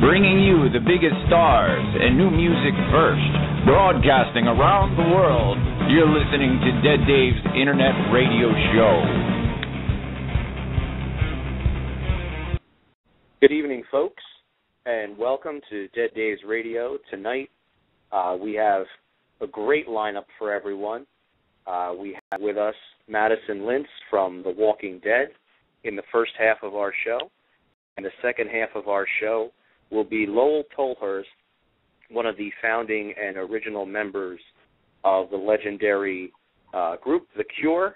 bringing you the biggest stars and new music first, broadcasting around the world. You're listening to DeadDaves Internet Radio Show. Good evening, folks, and welcome to DeadDaves Radio. Tonight, we have a great lineup for everyone. We have with us Madison Lintz from The Walking Dead in the first half of our show. And the second half of our show will be Lowell Tolhurst, one of the founding and original members of the legendary group, The Cure.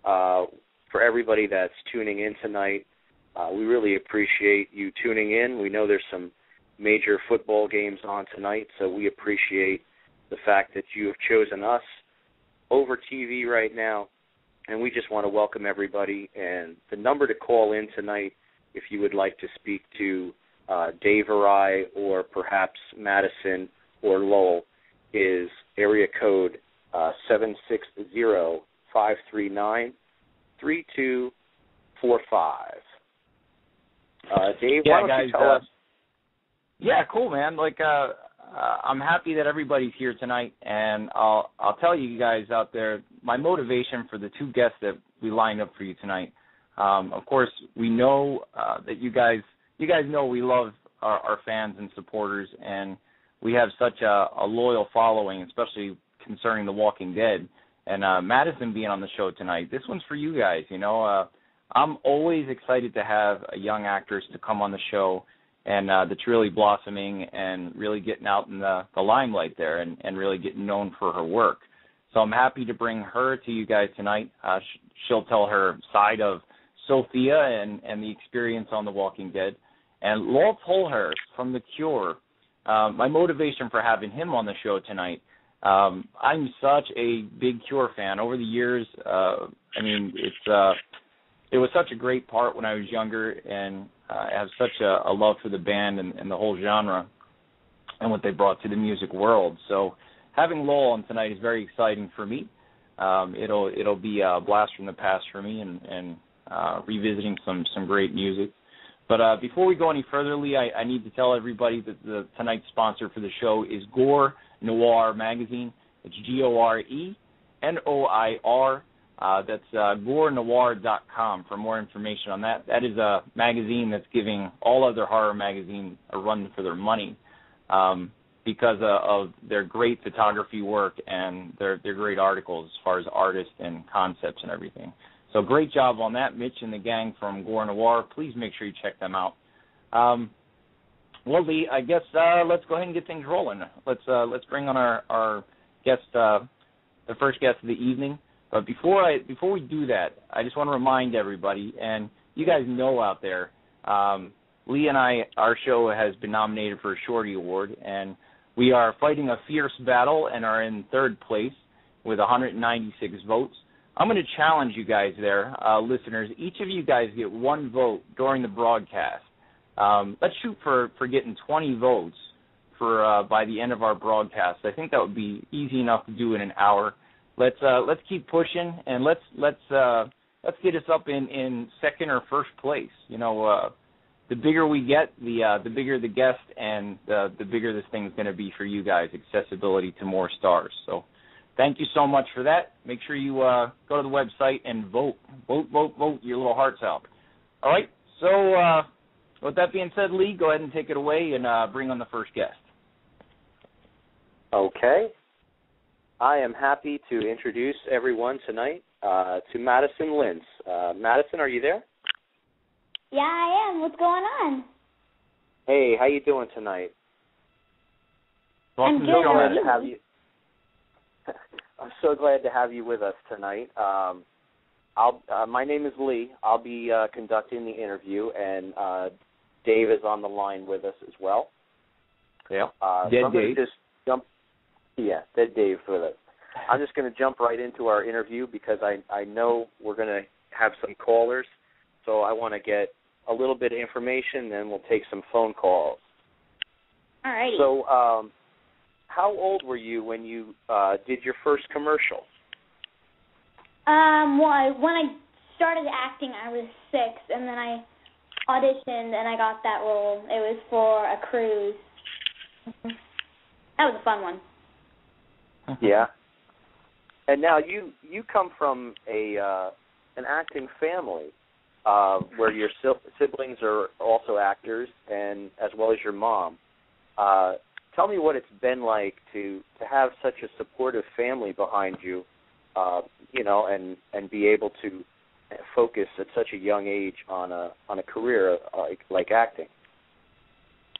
For everybody that's tuning in tonight, we really appreciate you tuning in. We know there's some major football games on tonight, so we appreciate the fact that you have chosen us over TV right now, and we just want to welcome everybody. And the number to call in tonight, if you would like to speak to Dave or I, or perhaps Madison or Lowell, is area code 760-539-3245. Dave, why don't you tell us? Yeah, cool, man. I'm happy that everybody's here tonight, and I'll tell you guys out there my motivation for the two guests that we lined up for you tonight. Of course, we know that you guys know we love our fans and supporters, and we have such a loyal following, especially concerning The Walking Dead. And Madison being on the show tonight, this one's for you guys. I'm always excited to have a young actress to come on the show, and that's really blossoming and really getting out in the limelight there and really getting known for her work. So I'm happy to bring her to you guys tonight. She'll tell her side of Sophia and the experience on The Walking Dead. And Lowell Tolhurst from The Cure, my motivation for having him on the show tonight, I'm such a big Cure fan. Over the years, it was such a great part when I was younger, and I have such a love for the band and the whole genre and what they brought to the music world. So having Lowell on tonight is very exciting for me. It'll be a blast from the past for me and revisiting some great music. But before we go any further, Lee, I need to tell everybody that tonight's sponsor for the show is Gore Noir Magazine. It's GORENOIR. That's gorenoir.com for more information on that. That is a magazine that's giving all other horror magazines a run for their money because of their great photography work and their great articles as far as artists and concepts and everything. So great job on that, Mitch and the gang from Gore Noir. Please make sure you check them out. Well, Lee, I guess let's go ahead and get things rolling. Let's bring on our guest, the first guest of the evening. But before we do that, I just want to remind everybody, and you guys know out there, Lee and our show has been nominated for a Shorty Award, and we are fighting a fierce battle and are in third place with 196 votes. I'm going to challenge you guys there, listeners. Each of you guys get one vote during the broadcast. Let's shoot for getting 20 votes for by the end of our broadcast. I think that would be easy enough to do in an hour. Let's keep pushing, and let's get us up in second or first place. The bigger we get, the bigger the guest, and the bigger this thing's going to be for you guys. Accessibility to more stars. So, thank you so much for that. Make sure you go to the website and vote your little hearts out. All right. So, with that being said, Lee, go ahead and take it away and bring on the first guest. Okay. I am happy to introduce everyone tonight to Madison Lintz. Madison, are you there? Yeah, I am. What's going on? Hey, how you doing tonight? I'm good. So glad to have you. I'm so glad to have you with us tonight. My name is Lee. I'll be conducting the interview, and Dave is on the line with us as well. Yeah. Dead Dave. Yeah, Dead Dave with us. I'm just going to jump right into our interview because I know we're going to have some callers, so I want to get a little bit of information, then we'll take some phone calls. All righty. So how old were you when you did your first commercial? Well, when I started acting, I was 6, and then I auditioned and I got that role. It was for a cruise. That was a fun one. Yeah. And now you come from an acting family where your siblings are also actors, and as well as your mom. Tell me what it's been like to have such a supportive family behind you, and be able to focus at such a young age on a career like acting.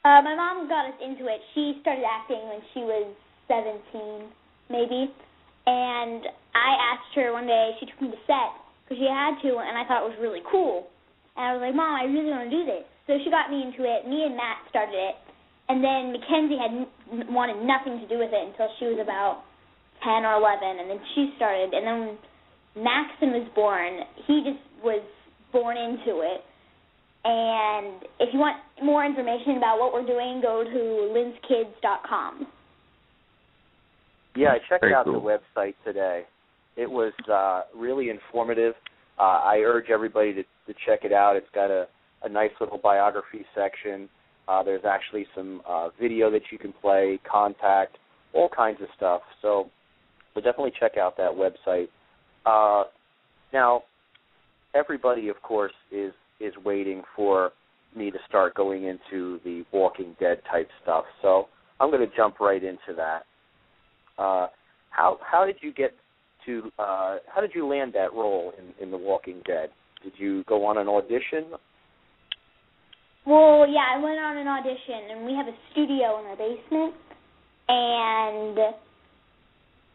My mom got us into it. She started acting when she was 17, maybe. And I asked her one day, she took me to set, because she had to, and I thought it was really cool. And I was like, Mom, I really want to do this. So she got me into it. Me and Matt started it. And then Mackenzie wanted nothing to do with it until she was about 10 or 11, and then she started. And then when Maxon was born, he just was born into it. And if you want more information about what we're doing, go to lintzkids.com. Yeah, I checked out the website today. It was really informative. I urge everybody to check it out. It's got a nice little biography section. There's actually some video that you can play, contact, all kinds of stuff. So definitely check out that website. Now, everybody, of course, is waiting for me to start going into the Walking Dead type stuff. So I'm going to jump right into that. How did you get to? How did you land that role in The Walking Dead? Did you go on an audition? Well, yeah, I went on an audition, and we have a studio in our basement, and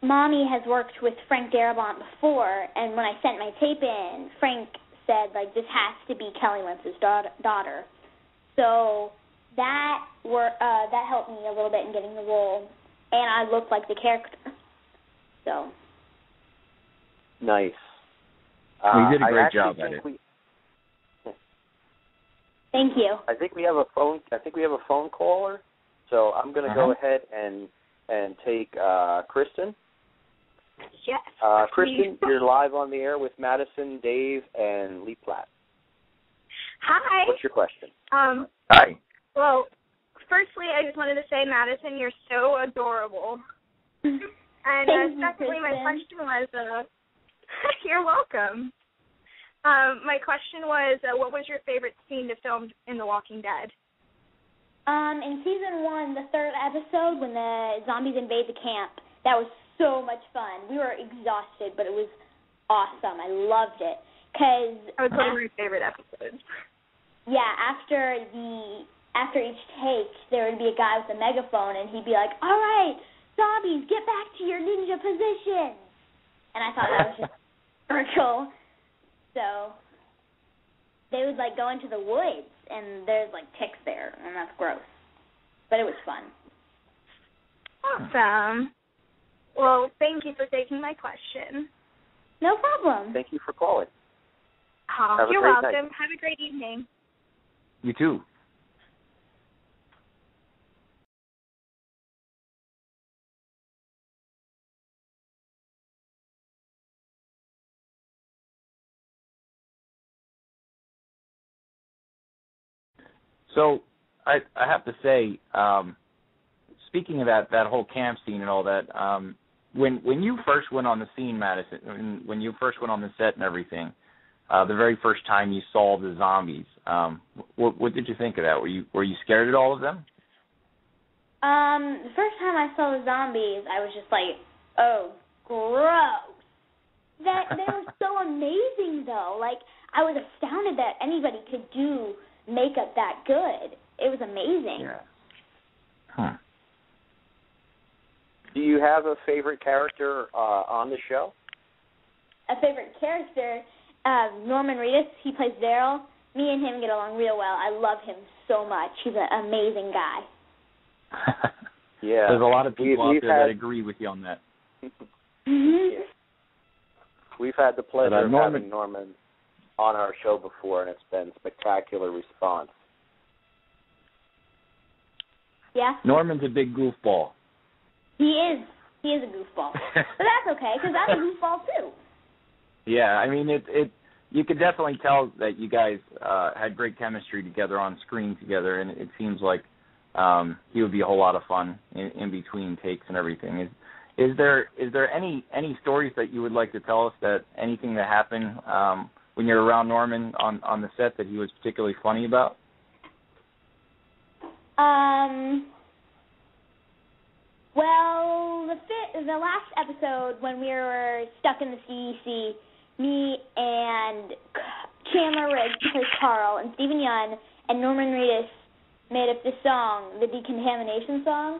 Mommy has worked with Frank Darabont before, and when I sent my tape in, Frank said, this has to be Kelly Lintz's daughter. So that helped me a little bit in getting the role, and I looked like the character. So. Nice. You did a great job at it. Thank you. I think we have a phone caller, so I'm going to go ahead and take Kristen. Yes. Kristen, you're live on the air with Madison, Dave, and Lee Platt. Hi. What's your question? Hi. Well, firstly, I just wanted to say, Madison, you're so adorable. And secondly, my question was, you're welcome. My question was, what was your favorite scene to film in The Walking Dead? In season 1, the 3rd episode, when the zombies invade the camp, that was so much fun. We were exhausted, but it was awesome. I loved it. That was one of my favorite episodes. Yeah, after each take, there would be a guy with a megaphone, and he'd be like, all right, zombies, get back to your ninja positions. And I thought that was just hysterical. So they would, go into the woods, and there's, ticks there, and that's gross. But it was fun. Awesome. Well, thank you for taking my question. No problem. Thank you for calling. Oh, you're welcome. Night. Have a great evening. You too. So I have to say, speaking of that whole camp scene and all that, when you first went on the scene, Madison, when you first went on the set and everything, the very first time you saw the zombies, what did you think of that? Were you scared at all of them? The first time I saw the zombies, I was just like, oh, gross. They were so amazing, though. I was astounded that anybody could do makeup that good. It was amazing. Yeah. Huh. Do you have a favorite character on the show? A favorite character, Norman Reedus. He plays Daryl. Me and him get along real well. I love him so much. He's an amazing guy. Yeah. There's a lot of people out there that agree with you on that. Mm-hmm. We've had the pleasure of having Norman on our show before, and it's been spectacular response. Yeah. Norman's a big goofball. He is. He is a goofball. But that's okay, because I'm a goofball, too. Yeah, I mean, you could definitely tell that you guys had great chemistry together on screen together, and it seems like he would be a whole lot of fun in between takes and everything. Is there any stories that you would like to tell us, that anything that happened when you're around Norman on the set that he was particularly funny about? Well, the last episode when we were stuck in the CEC, me and Chandler Riggs played Carl, and Stephen Yun and Norman Reedus made up this song, the Decontamination song,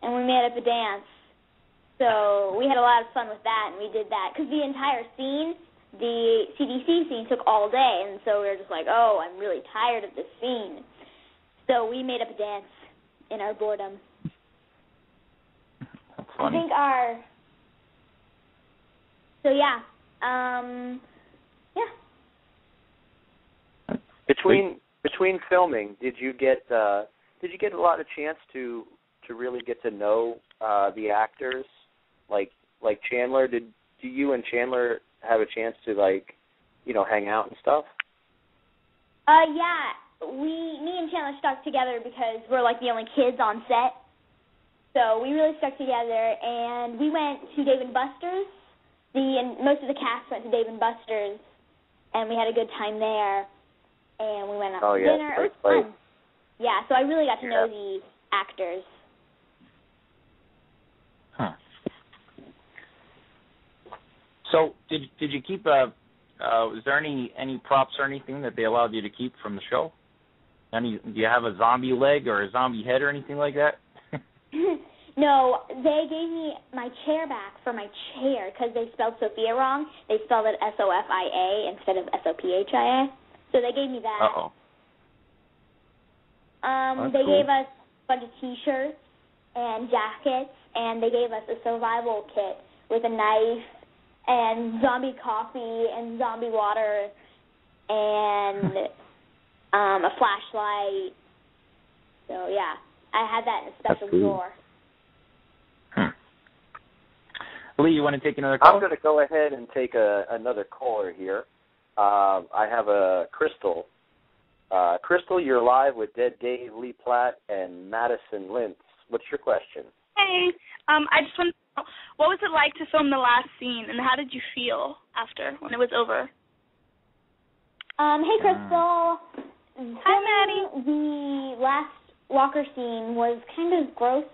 and we made up a dance. So we had a lot of fun with that, and we did that. Because the entire scene, the CDC scene, took all day, and so we were just like, oh, I'm really tired of this scene. So we made up a dance in our boredom. That's funny. I think So, yeah. Between filming, did you get a lot of chance to really get to know the actors, like Chandler? Do you and Chandler have a chance to hang out and stuff? Yeah. Me and Chandler stuck together because we're like the only kids on set. So we really stuck together, and we went to Dave & Buster's. Most of the cast went to Dave & Buster's, and we had a good time there. And we went out to dinner. It was fun. Yeah, so I really got to know the actors. Huh. So did you keep was there any props or anything that they allowed you to keep from the show? Do you have a zombie leg or a zombie head or anything like that? No, they gave me my chair back for my chair because they spelled Sophia wrong. They spelled it Sophia instead of Sophia. So they gave me that. Uh-oh. They cool. gave us a bunch of T-shirts and jackets, and they gave us a survival kit with a knife and zombie coffee and zombie water and a flashlight. So, yeah, I had that in a special drawer. Lee, you want to take another call? I'm going to go ahead and take another caller here. I have a Crystal. Crystal, you're live with Dead Dave, Lee Platt, and Madison Lintz. What's your question? Hey, I just want to know, what was it like to film the last scene, and how did you feel after, when it was over? Hey, Crystal. Hi, Maddie. The last Walker scene was kind of gross,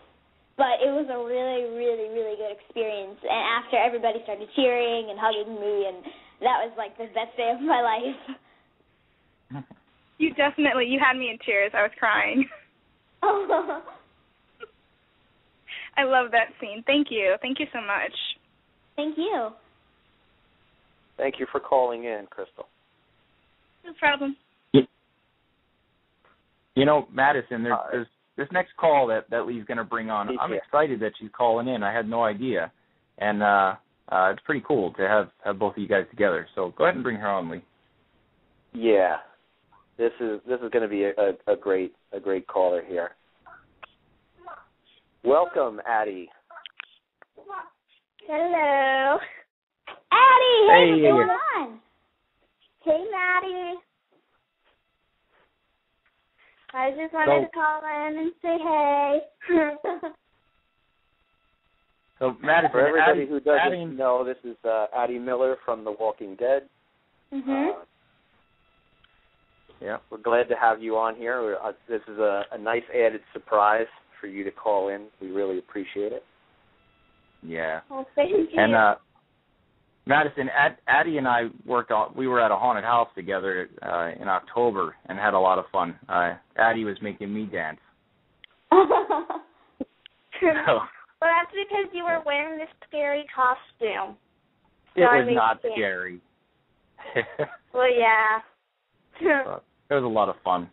but it was a really, really, really good experience. And after everybody started cheering and hugging me, and that was like the best day of my life. You had me in tears. I was crying. I love that scene. Thank you. Thank you so much. Thank you. Thank you for calling in, Crystal. No problem. You know, Madison, there's this next call that Lee's going to bring on. I'm excited that she's calling in. I had no idea. And it's pretty cool to have both of you guys together. So go ahead and bring her on, Lee. Yeah. This is going to be a great caller here. Welcome, Addie. Hello. Addie, hey, what's going on? Hey, Maddie. I just wanted to call in and say hey. So, Madison, for everybody who doesn't know, this is Addie Miller from The Walking Dead. Mm-hmm. Yeah, we're glad to have you on here. This is a nice added surprise for you to call in. We really appreciate it. Yeah. Well, thank you. And Madison, Addie and I we were at a haunted house together in October and had a lot of fun. Addie was making me dance. Well, that's because you were wearing this scary costume. It was not scary. Well, yeah. It was a lot of fun.